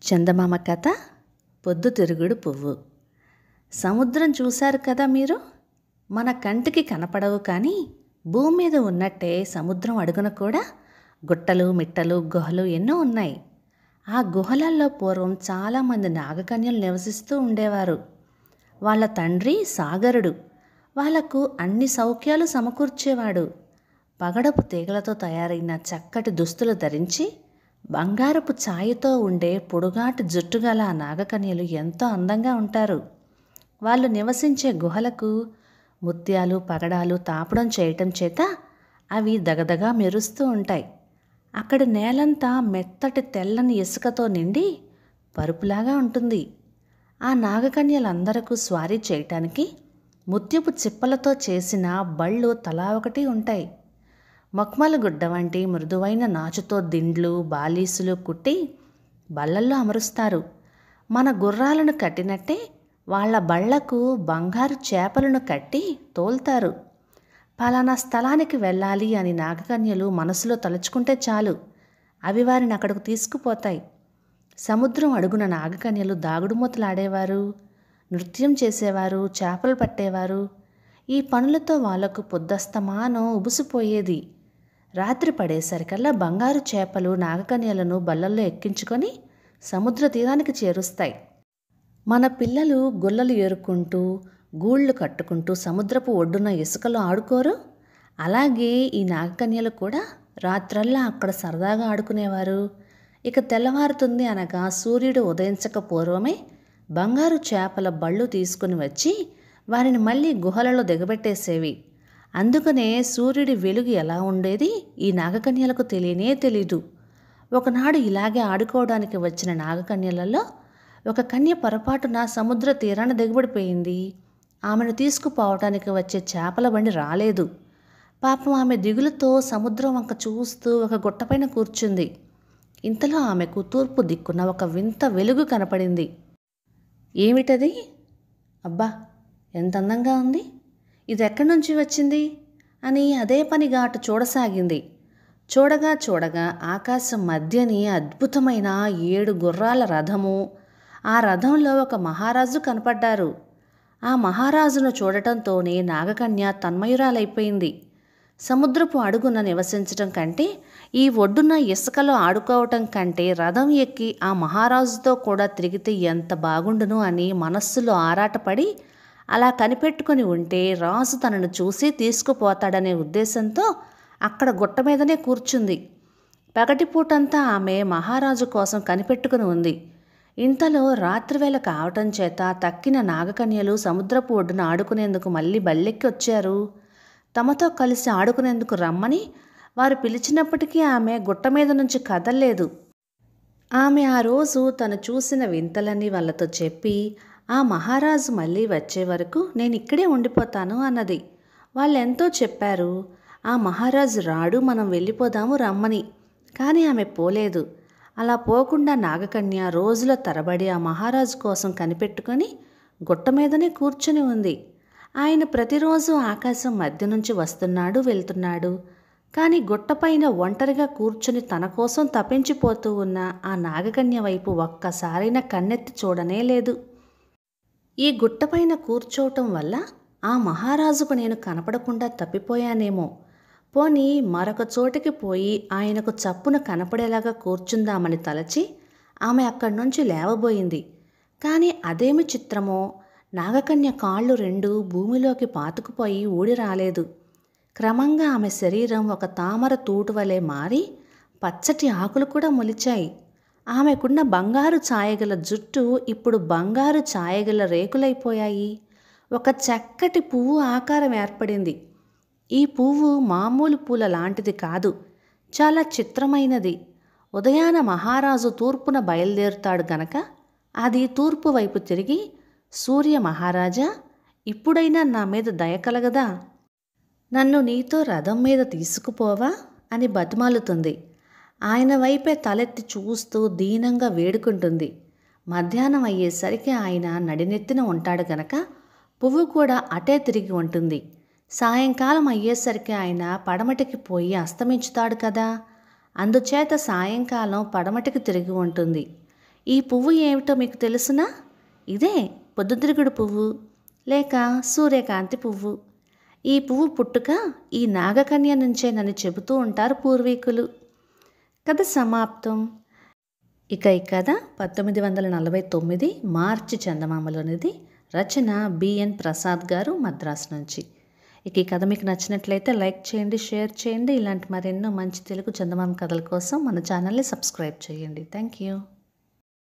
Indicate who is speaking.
Speaker 1: చందమామ కథ పొద్దుతిరుగుడు పువ్వు. సముద్రం చూశారు కదా మీరు. మన కంటికి కనపడవు, కానీ భూమి మీద ఉన్నట్టే సముద్రం అడుగున కూడా గుట్టలు, మిట్టలు, గుహలు ఎన్నో ఉన్నాయి. ఆ గుహలల్లో పూర్వం చాలామంది నాగకన్యలు నివసిస్తూ ఉండేవారు. వాళ్ళ తండ్రి సాగరుడు వాళ్లకు అన్ని సౌఖ్యాలు సమకూర్చేవాడు. పగడపు తీగలతో తయారైన చక్కటి దుస్తులు ధరించి బంగారపు ఛాయతో ఉండే పొడుగాటి జుట్టుగల ఆ నాగకన్యలు ఎంతో అందంగా ఉంటారు. వాళ్ళు నివసించే గుహలకు ముత్యాలు, పగడాలు తాపడం చేయటం చేత అవి దగదగా మెరుస్తూ ఉంటాయి. అక్కడి నేలంతా మెత్తటి తెల్లని ఇసుకతో నిండి పరుపులాగా ఉంటుంది. ఆ నాగకన్యలందరకు స్వారీ చేయటానికి ముత్యపు చిప్పలతో చేసిన బళ్ళు తలా ఒకటి ఉంటాయి. మక్మల గుడ్డ వంటి మృదువైన నాచుతో దిండ్లు, బాలీసులు కుట్టి బళ్ళల్లో అమరుస్తారు. మన గుర్రాలను కట్టినట్టే వాళ్ళ బళ్లకు బంగారు చేపలను కట్టి తోల్తారు. పలానా స్థలానికి వెళ్ళాలి అని నాగకన్యలు మనసులో తలుచుకుంటే చాలు, అవి వారిని అక్కడకు తీసుకుపోతాయి. సముద్రం అడుగున నాగకన్యలు దాగుడుమూతలాడేవారు, నృత్యం చేసేవారు, చేపలు పట్టేవారు. ఈ పనులతో వాళ్లకు పొద్దస్తమానం ఉబుసిపోయేది. రాత్రి పడేసరికల్లా బంగారు చేపలు నాగకన్యలను బల్లల్లో ఎక్కించుకొని సముద్ర తీరానికి చేరుస్తాయి. మన పిల్లలు గుల్లలు ఏరుకుంటూ, గూళ్ళు కట్టుకుంటూ సముద్రపు ఒడ్డున ఇసుకలో ఆడుకోరు. అలాగే ఈ నాగకన్యలు కూడా రాత్రల్లా అక్కడ సరదాగా ఆడుకునేవారు. ఇక తెల్లవారుతుంది అనగా సూర్యుడు ఉదయించక పూర్వమే బంగారు చేపల బళ్ళు తీసుకుని వచ్చి వారిని మళ్ళీ గుహలలో దిగబెట్టేసేవి. అందుకనే సూర్యుడి వెలుగు ఎలా ఉండేది ఈ నాగకన్యలకు తెలియనే తెలీదు. ఒకనాడు ఇలాగే ఆడుకోవడానికి వచ్చిన నాగకన్యలలో ఒక కన్య పొరపాటున సముద్ర తీరాన దిగబడిపోయింది. ఆమెను తీసుకుపోవటానికి వచ్చే చేపల బండి రాలేదు. పాపం ఆమె దిగులుతో సముద్రం వంక చూస్తూ ఒక గుట్టపైన కూర్చుంది. ఇంతలో ఆమెకు తూర్పు దిక్కున ఒక వింత వెలుగు కనపడింది. ఏమిటది? అబ్బా, ఎంత అందంగా ఉంది! ఇది ఎక్కడి నుంచి వచ్చింది అని అదే పనిగా అటు చూడసాగింది. చూడగా చూడగా ఆకాశం మధ్యని అద్భుతమైన 7 గుర్రాల రథము, ఆ రథంలో ఒక మహారాజు కనపడ్డారు. ఆ మహారాజును చూడటంతోనే నాగకన్య తన్మయురాలైపోయింది. సముద్రపు అడుగున నివసించటం కంటే, ఈ ఒడ్డున ఇసుకలో ఆడుకోవటం కంటే రథం ఎక్కి ఆ మహారాజుతో కూడా తిరిగితే ఎంత బాగుండును అని మనస్సులో ఆరాటపడి అలా కనిపెట్టుకుని ఉంటే రాజు తనను చూసి తీసుకుపోతాడనే ఉద్దేశంతో అక్కడ గుట్ట మీదనే కూర్చుంది. పగటిపూటంతా ఆమె మహారాజు కోసం కనిపెట్టుకుని ఉంది. ఇంతలో రాత్రివేళ కావటం చేత తక్కిన నాగకన్యలు సముద్రపు ఒడ్డున ఆడుకునేందుకు మళ్ళీ బల్లెక్కి వచ్చారు. తమతో కలిసి ఆడుకునేందుకు రమ్మని వారు పిలిచినప్పటికీ ఆమె గుట్ట మీద నుంచి కదల్లేదు. ఆమె ఆ రోజు తను చూసిన వింతలన్నీ వాళ్ళతో చెప్పి ఆ మహారాజు మళ్ళీ వచ్చే వరకు నేను ఇక్కడే ఉండిపోతాను అన్నది. వాళ్ళెంతో చెప్పారు. ఆ మహారాజు రాడు, మనం వెళ్ళిపోదాము రమ్మని. కానీ ఆమె పోలేదు. అలా పోకుండా నాగకన్య రోజుల తరబడి ఆ మహారాజు కోసం కనిపెట్టుకొని గుట్ట మీదనే కూర్చుని ఉంది. ఆయన ప్రతిరోజు ఆకాశం మధ్య నుంచి వస్తున్నాడు, వెళ్తున్నాడు. కానీ గుట్టపైన ఒంటరిగా కూర్చుని తన కోసం తపించిపోతూ ఉన్న ఆ నాగకన్య వైపు ఒక్కసారైనా కన్నెత్తి చూడనే లేదు. ఈ గుట్టపైన కూర్చోవటం వల్ల ఆ మహారాజుకు నేను కనపడకుండా తప్పిపోయానేమో. పోనీ మరొక చోటికి పోయి ఆయనకు చప్పున కనపడేలాగా కూర్చుందామని తలచి ఆమె అక్కడి నుంచి లేవబోయింది. కానీ అదేమి చిత్రమో, నాగకన్య కాళ్ళు 2 భూమిలోకి పాతుకుపోయి ఊడి రాలేదు. క్రమంగా ఆమె శరీరం ఒక తామర తూటు వలె మారి పచ్చటి ఆకులు కూడా మొలిచాయి. ఆమెకున్న బంగారు ఛాయగల జుట్టు ఇప్పుడు బంగారు ఛాయగల రేకులైపోయాయి. ఒక చక్కటి పువ్వు ఆకారం ఏర్పడింది. ఈ పువ్వు మామూలు పూల లాంటిది కాదు, చాలా చిత్రమైనది. ఉదయాన మహారాజు తూర్పున బయలుదేరుతాడు గనక అది తూర్పు వైపు తిరిగి, సూర్య మహారాజా, ఇప్పుడైనా నా మీద దయ కలగదా? నన్ను నీతో రథం మీద తీసుకుపోవా అని బతిమాలుతుంది. ఆయన వైపే తలెత్తి చూస్తూ దీనంగా వేడుకుంటుంది. మధ్యాహ్నం అయ్యేసరికి ఆయన నడినెత్తిన ఉంటాడు గనక పువ్వు కూడా అటే తిరిగి ఉంటుంది. సాయంకాలం అయ్యేసరికి ఆయన పడమటికి పోయి అస్తమించుతాడు కదా, అందుచేత సాయంకాలం పడమటికి తిరిగి ఉంటుంది. ఈ పువ్వు ఏమిటో మీకు తెలుసునా? ఇదే పొద్దుతిరుగుడు పువ్వు లేక సూర్యకాంతి పువ్వు. ఈ పువ్వు పుట్టుక ఈ నాగకన్య నుంచేనని చెబుతూ ఉంటారు పూర్వీకులు. కథ సమాప్తం. ఇక ఈ కథ 1949 మార్చి చందమామలోనిది. రచన బిఎన్ ప్రసాద్ గారు, మద్రాసు నుంచి. ఇక ఈ కథ మీకు నచ్చినట్లయితే లైక్ చేయండి, షేర్ చేయండి. ఇలాంటి మరెన్నో మంచి తెలుగు చందమామ కథల కోసం మన ఛానల్ని సబ్స్క్రైబ్ చేయండి. Thank you.